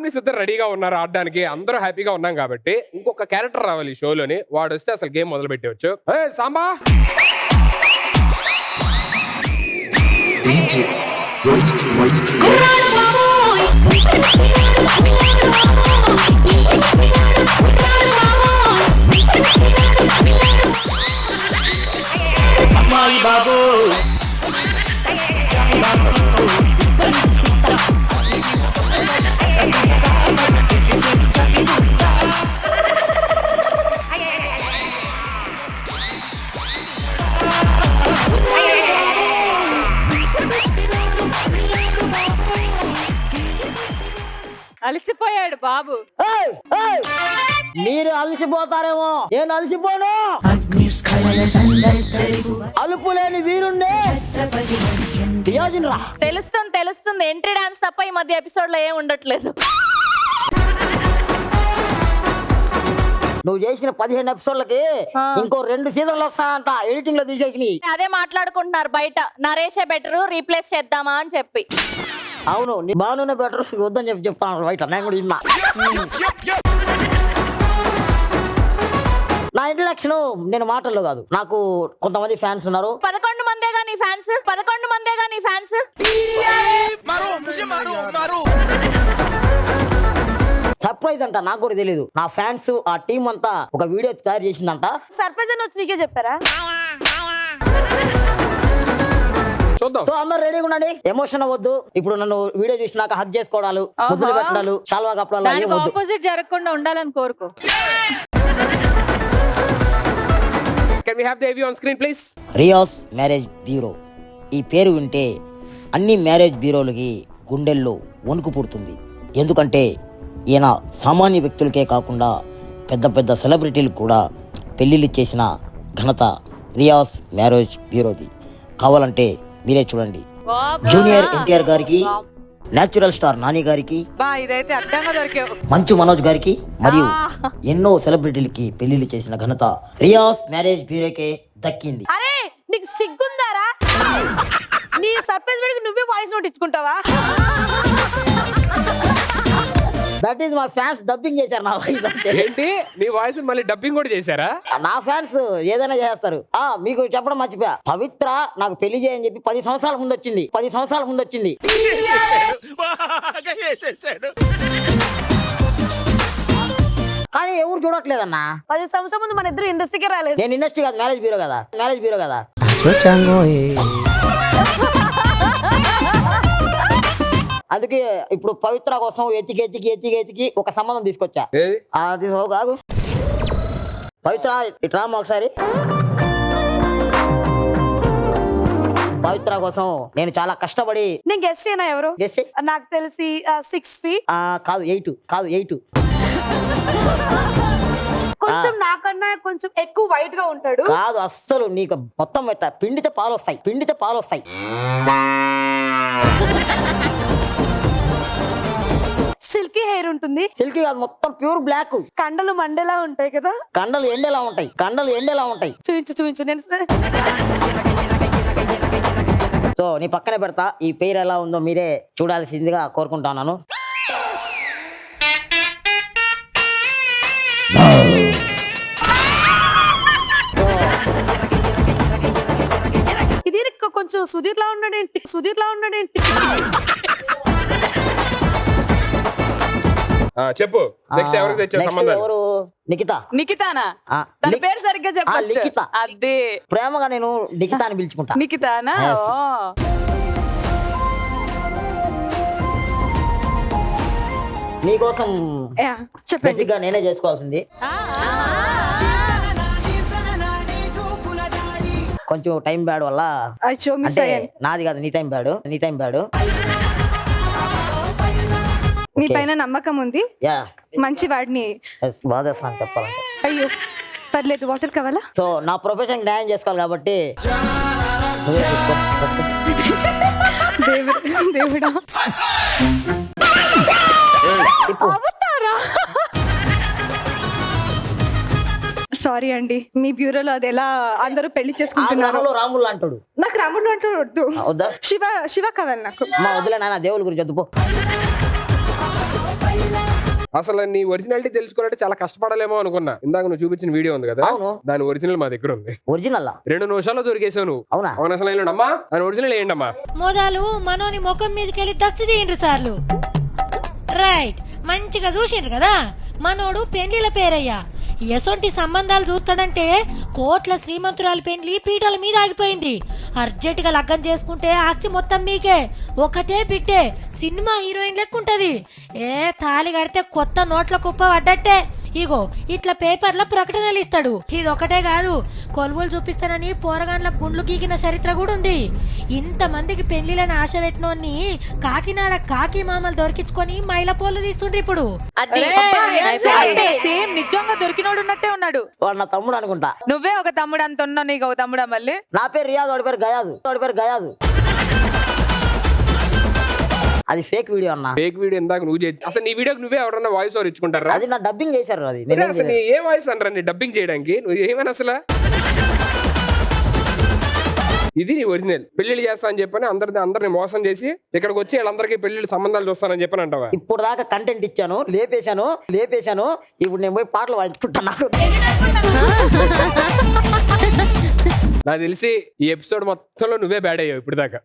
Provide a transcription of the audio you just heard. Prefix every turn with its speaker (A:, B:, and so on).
A: Families ఇద్దరు రెడీగా ఉన్నారు ఆడడానికి, అందరూ హ్యాపీగా ఉన్నాం కాబట్టి ఇంకొక క్యారెక్టర్ రావాలి ఈ షోలోని. వాడు వస్తే అసలు గేమ్ మొదలు పెట్టవచ్చు. సాంబా
B: బాబు
C: అలసిపోయాడు బాబు.
B: మీరు అలసిపోతారేమో, నేను అలసిపోను. అలుపు లేని వీరుండే
C: తెలుస్తుంది తెలుస్తుంది. ఎంట్రీ డాన్స్ తప్ప ఈ మధ్య ఎపిసోడ్ లో ఏం ఉండట్లేదు.
B: నువ్వు చేసిన 15 ఎపిసోడ్లకి ఇంకో 2 సీజన్లు వస్తాయంట, ఎడిటింగ్ లో తీసేసి.
C: అదే మాట్లాడుకుంటున్నారు బయట, నరేషే బెటర్ రీప్లేస్ చేద్దామా అని చెప్పి.
B: అవును, నీ బాగానే బెటర్ వద్దని చెప్పి చెప్తాను బయట. నేను కూడా విన్నా. నా ఇంట్రడక్షన్ నేను మాటల్లో కాదు, నాకు కొంతమంది ఫ్యాన్స్ ఉన్నారు.
C: 11 మందేగా నీ ఫ్యాన్స్, 11 మందేగా నీ ఫ్యాన్స్.
B: సర్ప్రైజ్ అంట, నాకు కూడా తెలియదు. నా ఫ్యాన్స్ ఆ టీం అంతా ఒక వీడియో తయారు చేసిందంట.
D: సర్ప్రైజ్ అని వచ్చి నీకే చెప్పారా?
B: సో అందరు రెడీగా ఉండండి, ఎమోషన్ అవ్వద్దు. ఇప్పుడు నన్ను వీడియో చూసినాక హగ్ చేసుకోవడాలు, ముద్దులు పెట్టడాలు, చాలువా కప్పడాలు
C: ఆపోజిట్ జరగకుండా ఉండాలని కోరుకో.
A: Can we have the AV on screen please?
B: Riyas marriage bureau. ఈ పేరు వింటే అన్ని మ్యారేజ్ బ్యూరోలకి గుండెల్లో వణుకు పుడుతుంది. ఎందుకంటే ఈయన సామాన్య వ్యక్తులకే కాకుండా పెద్ద పెద్ద సెలబ్రిటీలకు కూడా పెళ్లిళ్ళు చేసిన ఘనత రియాస్ మ్యారేజ్ బ్యూరోది. కావాలంటే మీరే చూడండి. జూనియర్ ఎన్టీఆర్ గారికి, నేచురల్ స్టార్ నాని గారికి, మంచు మనోజ్ గారికి మరియు ఎన్నో సెలబ్రిటీలకి పెళ్లిళ్ళు చేసిన ఘనత రియాస్ మ్యారేజ్ బ్యూరోకే దక్కింది.
D: అరే నీకు సిగ్గుందారా? నీ సర్ప్రైజ్ వేడికి నువ్వే వాయిస్ నోట్ ఇచ్చుకుంటావా?
B: That is my fans dubbing చేశారు నా వాయిస్.
A: ఏంటి నీ వాయిస్ మళ్ళీ డబ్బింగ్ కూడా చేశారా?
B: నా ఫ్యాన్స్ ఏదైనా చేస్తారు. మీకు చెప్పడం మర్చిపోయా, పవిత్ర నాకు పెళ్లి చేయని చెప్పి 10 సంవత్సరాల ముందు వచ్చింది. 10 సంవత్సరాల ముందు వచ్చింది. కానీ ఎవరు చూడట్లేదన్నా.
D: 10 సంవత్సరాల ముందు మన ఇద్దరు ఇండస్ట్రీకే రాలేదు.
B: నేను ఇండస్ట్రీ కాదు, మ్యారేజ్ బ్యూరో కదా. మ్యారేజ్ బ్యూరో కదా. అందుకే ఇప్పుడు పవిత్ర కోసం ఎతికి ఒక సంబంధం తీసుకొచ్చా. అది కాదు పవిత్ర, ఇట్రామా ఒకసారి. పవిత్ర కోసం నేను చాలా కష్టపడి.
D: నేను గెస్ట్ అయినా ఎవరు?
B: గెస్ట్
D: నాకు తెలిసి 6 feet
B: కాదు 8
D: కొంచెం నాకన్నా కొంచెం ఎక్కువ వైట్ గా ఉంటాడు.
B: కాదు అస్సలు, నీకు మొత్తం పిండితే పాలు వస్తాయి.
D: సిల్కీ హెయిర్ ఉంటుంది.
B: సిల్కీ కాదు, మొత్తం ప్యూర్ బ్లాక్.
D: కండలు మండేలా ఉంటాయి కదా.
B: కండలు ఎండేలా ఉంటాయి.
D: చూపించు నేను.
B: సో నీ పక్కనే పెడతా. ఈ పేరు ఎలా ఉందో మీరే చూడాల్సిందిగా కోరుకుంటున్నాను.
D: ఇది కొంచెం సుధీర్ లా ఉన్నాడేంటి?
A: చెప్పు. నెక్స్ట్ ఎవరికి తెచ్చావు సంబంధం?
B: ఎవరు?
C: నిఖితానా? తన పేరు సరిగ్గా చెప్పు.
B: నిఖిత.
C: అదే
B: ప్రేమగా నేను నిఖిత అని పిలుచుకుంటా.
C: నిఖితానా?
B: నీకోసం
C: చెప్పండి.
B: నేనే చేసుకోవాల్సింది. కొంచెం టైం బ్యాడ్ వల్ల, అంటే నాది కాదు, నీ టైం బ్యాడ్.
D: నీ పైన నమ్మకం ఉంది, మంచి వాడిని
B: బాధేస్తాను చెప్పాలంటే.
D: అయ్యో పర్లేదు, వాటర్ కావాలా?
B: సో నా ప్రొఫెషన్ న్యాయం చేసుకోవాలి కాబట్టి
D: దేవుడా సారీ అండి, మీ బ్యూరోలో అది ఎలా అందరూ పెళ్లి చేసుకుంటున్నారు?
B: రాములు అంటాడు.
D: నాకు రాముడు అంటూ వద్దు,
B: వద్దా?
D: శివ కావాలి నాకు.
B: వద్దులే నాన్న, దేవుళ్ళ గురించి వద్దుపో.
A: అసలు నీ ఒరిజినాలిటీ తెలుసుకోవాలంటే చాలా కష్టపడాలేమో అనుకున్నా. ఇందాక నువ్వు చూపించిన వీడియో ఉంది కదా,
B: అవును.
A: దాని ఒరిజినల్ మా దగ్గర ఉంది.
B: ఒరిజినల్
A: 2 నిమిషాల్లో దొరికేసావు నువ్వు.
B: అవునా?
A: అవును. అసలు అమ్మా దాని ఒరిజినల్ ఏంటి అమ్మా?
E: మొదలు మనోని ముఖం మీదకెళ్ళి దస్తు తీయండి సార్లు. రైట్, మంచిగా చూసిండ్రు కదా, మనోడు పెండ్లిల పేరయ్యా. ఎసొంటి సంబంధాలు చూస్తాడంటే కోట్ల శ్రీమంతురాలు పెండ్లి పీటల మీద ఆగిపోయింది. అర్జెంట్ గా లగ్గం చేసుకుంటే ఆస్తి మొత్తం మీకే. ఒకటే బిడ్డే, సినిమా హీరోయిన్ లెక్కుంటది. తాళి కడితే కొత్త నోట్ల కుప్ప పడ్డట్టే. ఇగో ఇట్లా పేపర్ల ప్రకటనలు ఇస్తాడు. ఇది ఒకటే కాదు, కొలువులు చూపిస్తానని పోరగాన్ల గుండ్లు గీకిన చరిత్ర కూడా ఉంది. ఇంతమందికి పెళ్లిలని ఆశ పెట్టినోన్ని కాకినాడ కాకి మామలు దొరికించుకొని మైల పోలు తీస్తుండ్రు ఇప్పుడు.
F: సేమ్ నిజంగా దొరికినోడు ఉన్నట్టే ఉన్నాడు.
B: వాడు నా తమ్ముడు అనుకుంటా.
F: నువ్వే ఒక తమ్ముడు అంత ఉన్నావు, నీకు ఒక తమ్ముడా మళ్ళీ?
B: నా పేరు రియాజ్, వాడి పేరు గయాదు. అది ఫేక్ వీడియో అన్న.
A: ఫేక్ వీడియో ఇందాక నువ్వు చేసి అసలు నీ వీడియోకి నువ్వే ఎవరన్నా వాయిస్ ఓవర్ ఇచ్చుకుంటారా?
B: అది నా డబ్బింగ్ చేశారు. అది
A: అసలు నీ ఏ వాయిస్ అనరా నీ డబ్బింగ్ చేయడానికి? నువ్వు ఏమైనా అసలు ఇది నీ ఒరిజినల్. పెళ్లిళ్ళు చేస్తా అని చెప్పని అందరిని మోసం చేసి ఇక్కడికి వచ్చి వీళ్ళందరికీ పెళ్లిళ్ళు సంబంధాలు చూస్తానని చెప్పని అంటావా?
B: ఇప్పుడు దాకా కంటెంట్ ఇచ్చాను, లేపేశాను. ఇప్పుడు నేను పోయి పాటలు వాడుకుంటున్నా.
A: నాకు తెలిసి ఈ ఎపిసోడ్ మొత్తంలో నువ్వే బ్యాడ్ అయ్యావు ఇప్పుడు దాకా.